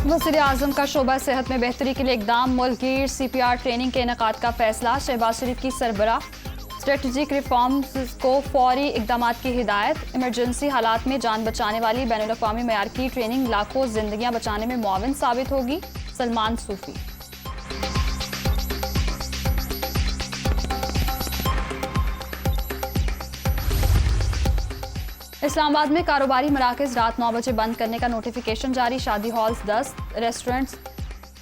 वज़ीर आज़म का शोबा सेहत में बेहतरी के लिए इकदाम। मुल्कगीर CPR ट्रेनिंग के इनेकाद का फैसला। शहबाज शरीफ की सरबराह। स्ट्रेटजिक रिफॉर्म्स को फौरी इकदाम की हिदायत। इमरजेंसी हालात में जान बचाने वाली बैनुल-अक़वामी मयार की ट्रेनिंग लाखों जिंदगियां बचाने में मुआविन साबित होगी। सलमान सूफी। इस्लामाबाद में कारोबारी मराकज़ रात 9 बजे बंद करने का नोटिफिकेशन जारी। शादी हॉल्स 10, रेस्टोरेंट्स,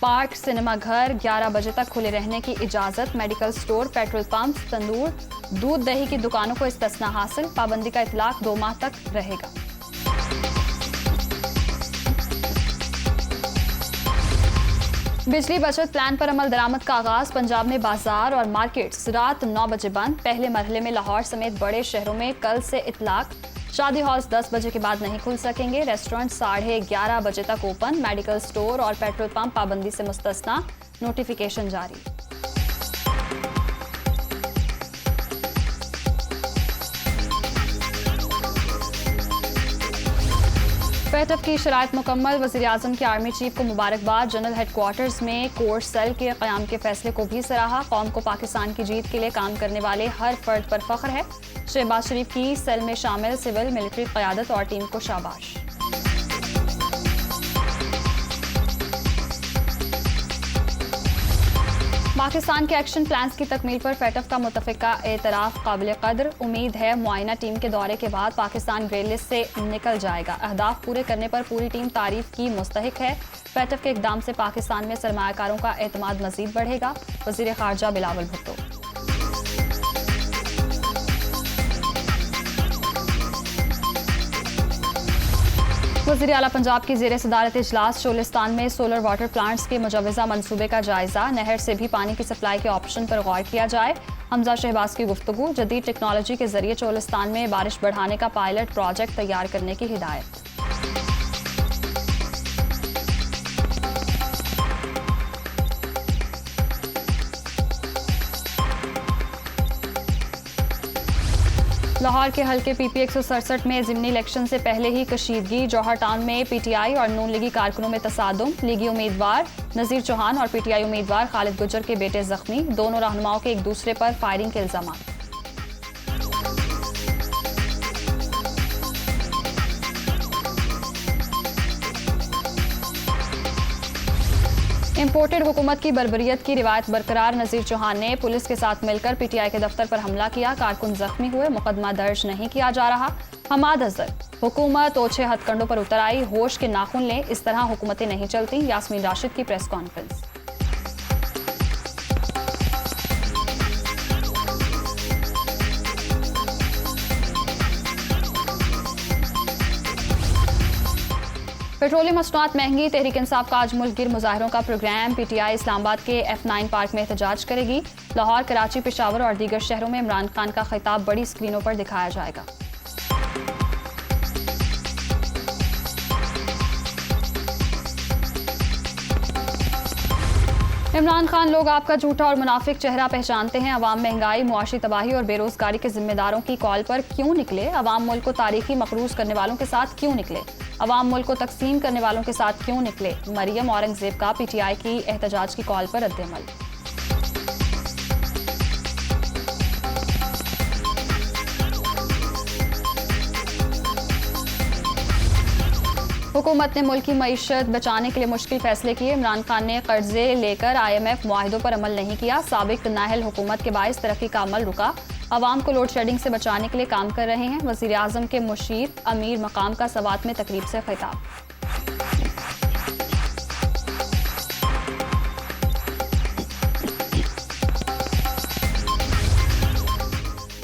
पार्क, सिनेमा घर 11 बजे तक खुले रहने की इजाज़त। मेडिकल स्टोर, पेट्रोल पंप, तंदूर, दूध दही की दुकानों को इस्तिस्ना हासिल। पाबंदी का इतलाक 2 माह तक रहेगा। बिजली बचत प्लान पर अमल दरामद का आगाज। पंजाब में बाजार और मार्केट्स रात 9 बजे बंद। पहले मरहले में लाहौर समेत बड़े शहरों में कल से इतलाक। शादी हॉल्स 10 बजे के बाद नहीं खुल सकेंगे। रेस्टोरेंट 11:30 बजे तक ओपन। मेडिकल स्टोर और पेट्रोल पंप पाबंदी से मुस्तस्ना। नोटिफिकेशन जारी। पैटअप की शराइत मुकम्मल। वज़ीर आज़म की आर्मी चीफ को मुबारकबाद। जनरल हेडक्वार्टर्स में कोर सेल के क़याम के फैसले को भी सराहा। कौम को पाकिस्तान की जीत के लिए काम करने वाले हर फर्द पर फख्र है। शहबाज शरीफ की सेल में शामिल सिविल मिलिट्री क़यादत और टीम को शाबाश। पाकिस्तान के एक्शन प्लान्स की तकमील पर फैटफ का मुतफ़िका एतराफ़ काबिल कदर। उम्मीद है मुआयना टीम के दौरे के बाद पाकिस्तान ग्रे लिस्ट से निकल जाएगा। अहदाफ पूरे करने पर पूरी टीम तारीफ की मुस्तहिक है। फैटफ के इक़दाम से पाकिस्तान में सरमायाकारों का एतमाद मज़ीद बढ़ेगा। वज़ीर ख़ारजा बिलावल भुट्टो। वज़ीर आला पंजाब की ज़ेरे सदारत इजलास। चोलिस्तान में सोलर वाटर प्लांट्स के मुजव्वज़ा मनसूबे का जायज़ा। नहर से भी पानी की सप्लाई के ऑप्शन पर गौर किया जाए। हमजा शहबाज की गुफ्तगू। जदीद टेक्नोलॉजी के जरिए चोलिस्तान में बारिश बढ़ाने का पायलट प्रोजेक्ट तैयार करने की हिदायत। लाहौर के हल्के PP 167 में ज़िमनी इलेक्शन से पहले ही कशीदगी। जौहर टाउन में PTI और नून लीगी कारकुनों में तसादुम। लीगी उम्मीदवार नज़ीर चौहान और PTI उम्मीदवार खालिद गुज्जर के बेटे जख्मी। दोनों रहनुमाओं के एक दूसरे पर फायरिंग के इल्जाम। इम्पोर्टेड हुकूमत की बर्बरियत की रिवायत बरकरार। नज़ीर चौहान ने पुलिस के साथ मिलकर PTI के दफ्तर पर हमला किया। कारकुन जख्मी हुए। मुकदमा दर्ज नहीं किया जा रहा। हमाद अजहर। हुकूमत ओछे हथकंडों पर उतर आई। होश के नाखून लें, इस तरह हुकूमतें नहीं चलती। यास्मीन राशिद की प्रेस कॉन्फ्रेंस। पेट्रोलियम मसनूआत महंगी। तहरीक इंसाफ का आज मुल्क गिर मुजाहरों का प्रोग्राम। PTI इस्लामाबाद के F9 पार्क में एहतजाज करेगी। लाहौर, कराची, पेशावर और दीगर शहरों में इमरान खान का खिताब बड़ी स्क्रीनों पर दिखाया जाएगा। इमरान खान लोग आपका झूठा और मुनाफिक चेहरा पहचानते हैं। अवाम महंगाई, मुआशी तबाही और बेरोजगारी के जिम्मेदारों की कॉल पर क्यों निकले? अवाम मुल्क को तारीखी मकरूज करने वालों के साथ क्यों निकले? अवाम मुल्क को तकसीम करने वालों के साथ क्यों निकले? मरियम औरंगजेब का PTI की एहतजाज की कॉल पर रद्द-ए-अमल। हुकूमत ने मुल्क की मईशत बचाने के लिए मुश्किल फैसले किए। इमरान खान ने कर्जे लेकर IMF मुआहिदों पर अमल नहीं किया। साबिक नाहल हुकूमत के बाइस तरक्की का अमल रुका। अवाम को लोड शेडिंग से बचाने के लिए काम कर रहे हैं। वज़ीर आज़म के मुशीर अमीर मकाम का सवात में तकरीब से खिताब।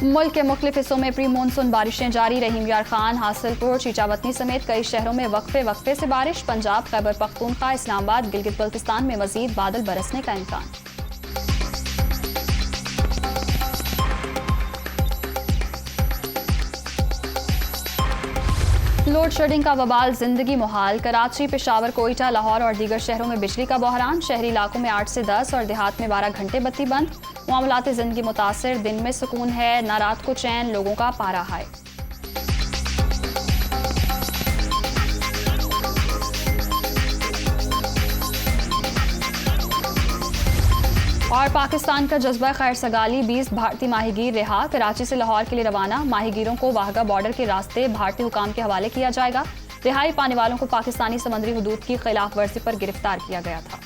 मुल्क के मुख्तलिफ हिस्सों में प्री मानसून बारिशें जारी। रहीम यार खान, हासिलपुर, चीचावतनी समेत कई शहरों में वक्फे से बारिश। पंजाब, खैबर पख्तूनख्वा, इस्लामाबाद, गिलगित बल्तिस्तान में मजीद बादल बरसने का इम्कान। लोड शेडिंग का वबाल, जिंदगी मुहाल। कराची, पेशावर, कोयटा, लाहौर और दीगर शहरों में बिजली का बहरान। शहरी इलाकों में 8 से 10 और देहात में 12 घंटे बत्ती बंद। मामलाती जिंदगी मुतासिर। दिन में सुकून है, न रात को चैन। लोगों का पारा हाय। और पाकिस्तान का जज्बा खैर सगाली, 20 भारतीय माहीगीर रिहा, कराची से लाहौर के लिए रवाना। माहीगीरों को वाहगा बॉर्डर के रास्ते भारतीय हुकाम के हवाले किया जाएगा। रिहाई पाने वालों को पाकिस्तानी समंदरी हुदूद की खिलाफ वर्जी पर गिरफ्तार किया गया था।